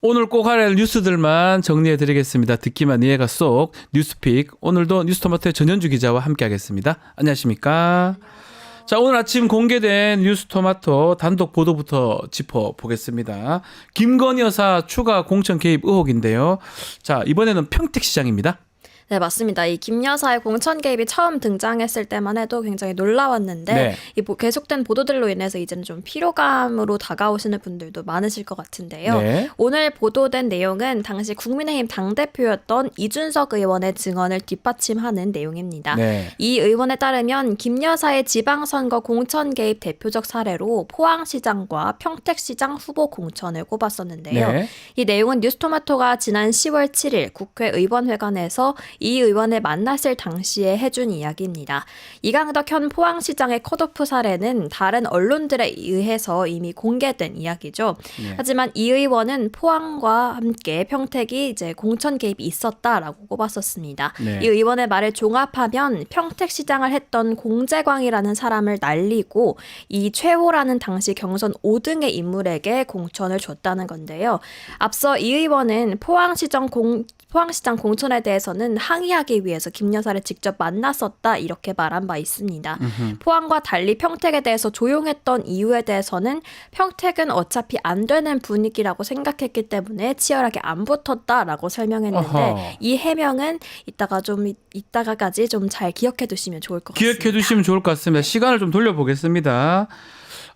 오늘 꼭 알아야 할 뉴스들만 정리해드리겠습니다. 듣기만 이해가 쏙 뉴스픽. 오늘도 뉴스토마토의 전현주 기자와 함께하겠습니다. 안녕하십니까? 자, 오늘 아침 공개된 뉴스토마토 단독 보도부터 짚어보겠습니다. 김건희 여사 추가 공천 개입 의혹인데요. 자, 이번에는 평택시장입니다. 네, 맞습니다. 이 김 여사의 공천 개입이 처음 등장했을 때만 해도 굉장히 놀라웠는데 네. 이 계속된 보도들로 인해서 이제는 좀 피로감으로 다가오시는 분들도 많으실 것 같은데요. 네. 오늘 보도된 내용은 당시 국민의힘 당대표였던 이준석 의원의 증언을 뒷받침하는 내용입니다. 네. 이 의원에 따르면 김 여사의 지방선거 공천 개입 대표적 사례로 포항시장과 평택시장 후보 공천을 꼽았었는데요. 네. 이 내용은 뉴스토마토가 지난 10월 7일 국회의원회관에서 이 의원을 만났을 당시에 해준 이야기입니다. 이강덕 현 포항시장의 컷오프 사례는 다른 언론들에 의해서 이미 공개된 이야기죠. 네. 하지만 이 의원은 포항과 함께 평택이 이제 공천 개입이 있었다라고 꼽았었습니다. 네. 이 의원의 말을 종합하면 평택시장을 했던 공재광이라는 사람을 날리고 이 최호라는 당시 경선 5등의 인물에게 공천을 줬다는 건데요. 앞서 이 의원은 포항시장 공천에 대해서는 항의하기 위해서 김 여사를 직접 만났었다 이렇게 말한 바 있습니다. 포항과 달리 평택에 대해서 조용했던 이유에 대해서는 평택은 어차피 안 되는 분위기라고 생각했기 때문에 치열하게 안 붙었다라고 설명했는데 어허. 이 해명은 이따가까지 좀 잘 기억해 두시면 좋을 것 같습니다. 기억해 두시면 좋을 것 같습니다. 시간을 좀 돌려보겠습니다.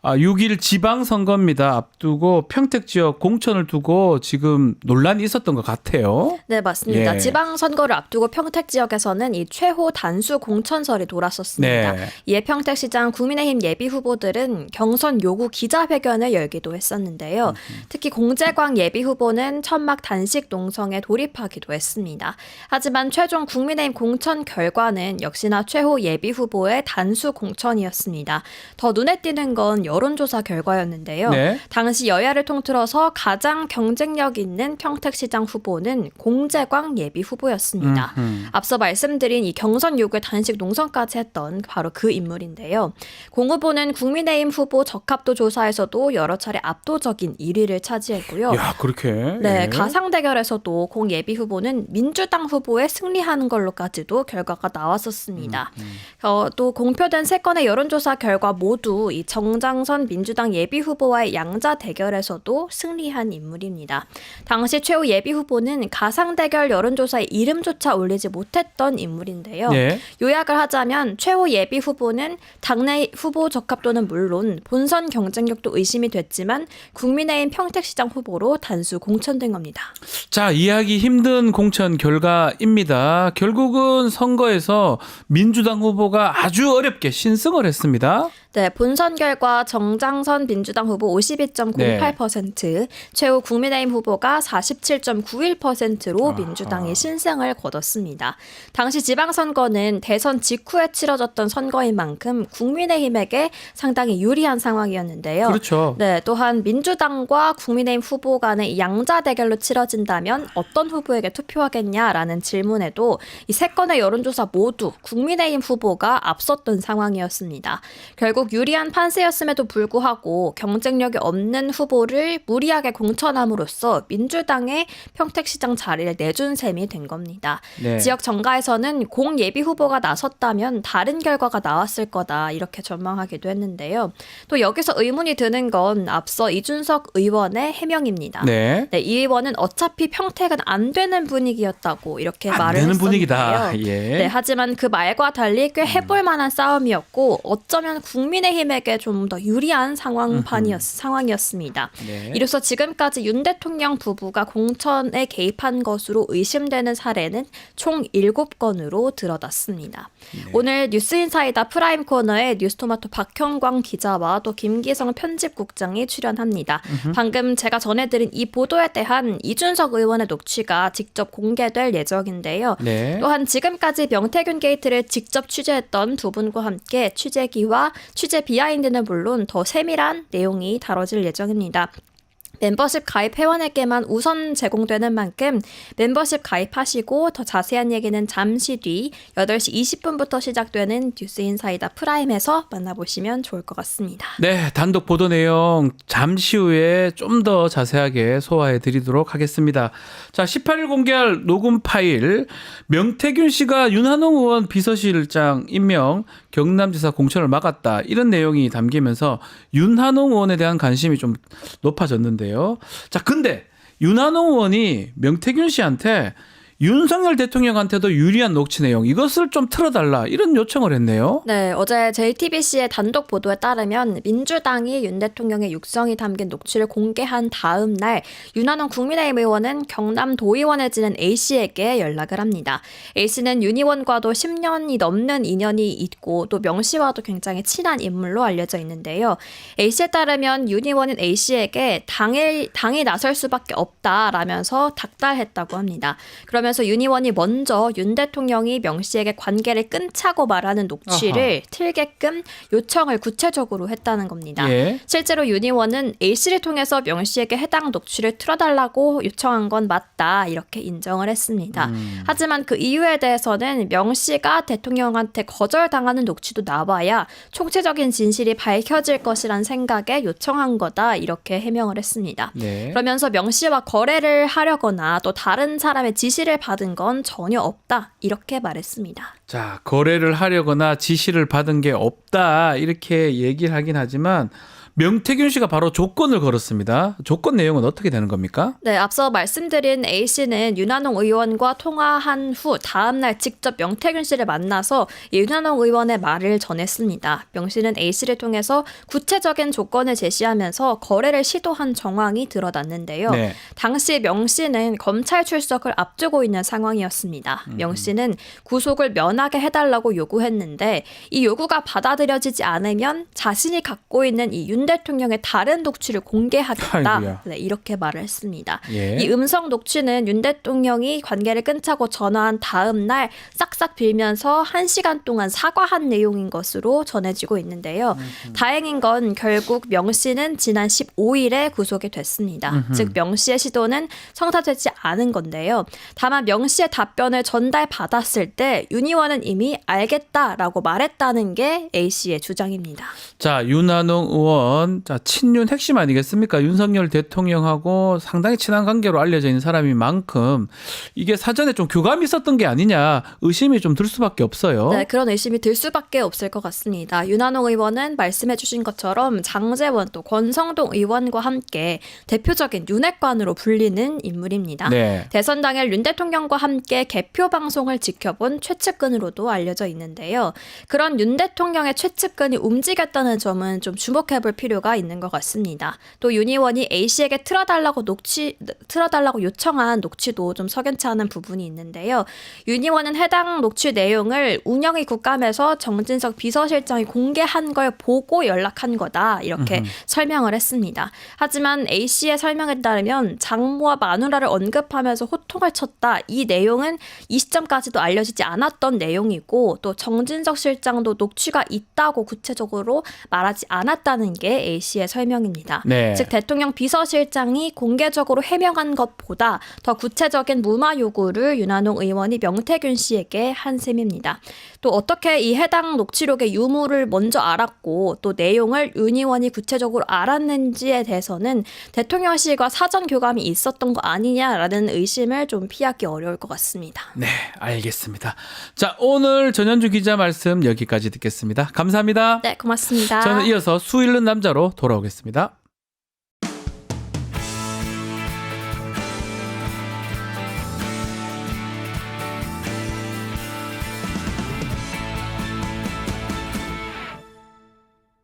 6일 지방선거입니다. 앞두고 평택 지역 공천을 두고 지금 논란이 있었던 것 같아요. 네, 맞습니다. 예. 지방선거를 앞두고 평택 지역에서는 이 최호 단수 공천설이 돌았었습니다. 네. 이에 평택시장 국민의힘 예비 후보들은 경선 요구 기자회견을 열기도 했었는데요. 특히 공재광 예비 후보는 천막 단식 농성에 돌입하기도 했습니다. 하지만 최종 국민의힘 공천 결과는 역시나 최호 예비 후보의 단수 공천이었습니다. 더 눈에 띄는 건 여론조사 결과였는데요. 네. 당시 여야를 통틀어서 가장 경쟁력 있는 평택시장 후보는 공재광 예비 후보였습니다. 앞서 말씀드린 이 경선 요구에 단식 농성까지 했던 바로 그 인물인데요. 공 후보는 국민의힘 후보 적합도 조사에서도 여러 차례 압도적인 1위를 차지했고요. 야, 그렇게. 네, 예. 가상 대결에서도 공 예비 후보는 민주당 후보에 승리하는 걸로까지도 결과가 나왔었습니다. 또 공표된 3건의 여론조사 결과 모두 이 정장선 민주당 예비 후보와의 양자 대결에서도 승리한 인물입니다. 당시 최후 예비 후보는 가상 대결 여론조사에 이름조차 올리지 못했던 인물인데요. 네. 요약을 하자면 최후 예비 후보는 당내 후보 적합도는 물론 본선 경쟁력도 의심이 됐지만 국민의힘 평택시장 후보로 단수 공천된 겁니다. 자, 이해하기 힘든 공천 결과입니다. 결국은 선거에서 민주당 후보가 아주 어렵게 신승을 했습니다. 네, 본선 결과 정장선 민주당 후보 52.08%, 최후 국민의힘 후보가 47.91%로 민주당이 신승을 거뒀습니다. 당시 지방선거는 대선 직후에 치러졌던 선거인 만큼 국민의힘에게 상당히 유리한 상황이었는데요. 그렇죠. 네, 또한 민주당과 국민의힘 후보 간의 양자 대결로 치러진다면 어떤 후보에게 투표하겠냐라는 질문에도 이 3건의 여론조사 모두 국민의힘 후보가 앞섰던 상황이었습니다. 결국 유리한 판세였음에도 불구하고 경쟁력이 없는 후보를 무리하게 공천함으로써 민주당의 평택시장 자리를 내준 셈이 된 겁니다. 네. 지역 정가에서는 공 예비 후보가 나섰다면 다른 결과가 나왔을 거다 이렇게 전망하기도 했는데요. 또 여기서 의문이 드는 건 앞서 이준석 의원의 해명입니다. 네. 네, 이 의원은 어차피 평택은 안 되는 분위기였다고 이렇게 안 말을 되는 했었는데요. 분위기다. 예. 네, 하지만 그 말과 달리 꽤 해볼 만한 싸움이었고 어쩌면 국민의힘에게 좀 더 유리한 상황이었습니다. 네. 이로써 지금까지 윤 대통령 부부가 공천에 개입한 것으로 의심되는 사례는 총 7건으로 드러났습니다. 오늘 뉴스인사이다 프라임 코너에 뉴스토마토 박형광 기자와 또 김기성 편집국장이 출연합니다. 방금 제가 전해드린 이 보도에 대한 이준석 의원의 녹취가 직접 공개될 예정인데요. 네. 또한 지금까지 명태균 게이트를 직접 취재했던 두 분과 함께 취재기와 취재 비하인드는 물론 더 세밀한 내용이 다뤄질 예정입니다. 멤버십 가입 회원에게만 우선 제공되는 만큼 멤버십 가입하시고 더 자세한 얘기는 잠시 뒤 8시 20분부터 시작되는 뉴스인사이다 프라임에서 만나보시면 좋을 것 같습니다. 네, 단독 보도 내용 잠시 후에 좀 더 자세하게 소화해 드리도록 하겠습니다. 자, 18일 공개할 녹음 파일. 명태균 씨가 윤한홍 의원 비서실장 임명, 경남지사 공천을 막았다. 이런 내용이 담기면서 윤한홍 의원에 대한 관심이 좀 높아졌는데요. 자, 근데 윤한홍 의원이 명태균 씨한테 윤석열 대통령한테도 유리한 녹취 내용 이것을 좀 틀어달라 이런 요청을 했네요. 네, 어제 JTBC의 단독 보도에 따르면 민주당이 윤 대통령의 육성이 담긴 녹취를 공개한 다음 날 윤한홍 국민의힘 의원은 경남 도의원에 지낸 A씨에게 연락을 합니다. A씨는 윤 의원과도 10년이 넘는 인연이 있고 또 명 씨와도 굉장히 친한 인물로 알려져 있는데요. A씨에 따르면 윤 의원은 A씨에게 당이 나설 수밖에 없다라면서 닥달했다고 합니다. 그러면서 윤 의원이 먼저 윤 대통령이 명 씨에게 관계를 끊자고 말하는 녹취를 틀게끔 요청을 구체적으로 했다는 겁니다. 예. 실제로 윤 의원은 A씨를 통해서 명 씨에게 해당 녹취를 틀어달라고 요청한 건 맞다 이렇게 인정을 했습니다. 하지만 그 이유에 대해서는 명 씨가 대통령한테 거절당하는 녹취도 나와야 총체적인 진실이 밝혀질 것이란 생각에 요청한 거다 이렇게 해명을 했습니다. 네. 그러면서 명 씨와 거래를 하려거나 또 다른 사람의 지시를 받은 건 전혀 없다 이렇게 말했습니다. 자, 거래를 하려거나 지시를 받은 게 없다 이렇게 얘기를 하긴 하지만 명태균 씨가 바로 조건을 걸었습니다. 조건 내용은 어떻게 되는 겁니까? 네, 앞서 말씀드린 A씨는 윤한홍 의원과 통화한 후 다음 날 직접 명태균 씨를 만나서 윤한홍 의원의 말을 전했습니다. 명 씨는 A씨를 통해서 구체적인 조건을 제시하면서 거래를 시도한 정황이 드러났는데요. 네. 당시 명 씨는 검찰 출석을 앞두고 있는 상황이었습니다. 명 씨는 구속을 면하게 해달라고 요구했는데 이 요구가 받아들여지지 않으면 자신이 갖고 있는 이 윤 대통령의 다른 녹취를 공개하겠다. 아이고야. 네, 이렇게 말을 했습니다. 예. 이 음성 녹취는 윤 대통령이 관계를 끊자고 전화한 다음 날 싹싹 빌면서 1시간 동안 사과한 내용인 것으로 전해지고 있는데요. 다행인 건 결국 명 씨는 지난 15일에 구속이 됐습니다. 즉 명 씨의 시도는 성사되지 않은 건데요. 다만 명 씨의 답변을 전달받았을 때 윤 의원은 이미 알겠다라고 말했다는 게 A씨의 주장입니다. 자, 윤한홍 의원, 자, 친윤 핵심 아니겠습니까? 윤석열 대통령하고 상당히 친한 관계로 알려져 있는 사람인 만큼 이게 사전에 좀 교감이 있었던 게 아니냐 의심이 좀 들 수밖에 없어요. 네, 그런 의심이 들 수밖에 없을 것 같습니다. 윤한홍 의원은 말씀해 주신 것처럼 장제원 또 권성동 의원과 함께 대표적인 윤핵관으로 불리는 인물입니다. 네. 대선 당일 윤 대통령과 함께 개표 방송을 지켜본 최측근으로도 알려져 있는데요. 그런 윤 대통령의 최측근이 움직였다는 점은 좀 주목해 볼 필요가 있는 것 같습니다. 또 윤 의원이 A씨에게 틀어달라고 요청한 녹취도 좀 석연치 않은 부분이 있는데요. 윤 의원은 해당 녹취 내용을 운영위 국감에서 정진석 비서실장이 공개한 걸 보고 연락한 거다 이렇게 설명을 했습니다. 하지만 A씨의 설명에 따르면 장모와 마누라를 언급하면서 호통을 쳤다. 이 내용은 이 시점까지도 알려지지 않았던 내용이고 또 정진석 실장도 녹취가 있다고 구체적으로 말하지 않았다는 게 A씨의 설명입니다. 네. 즉 대통령 비서실장이 공개적으로 해명한 것보다 더 구체적인 무마 요구를 윤한홍 의원이 명태균 씨에게 한 셈입니다. 또 어떻게 이 해당 녹취록의 유무를 먼저 알았고 또 내용을 윤 의원이 구체적으로 알았는지에 대해서는 대통령실과 사전 교감이 있었던 거 아니냐라는 의심을 좀 피하기 어려울 것 같습니다. 네, 알겠습니다. 자, 오늘 전현주 기자 말씀 여기까지 듣겠습니다. 감사합니다. 네, 고맙습니다. 저는 이어서 수 잃는 남자로 돌아오겠습니다.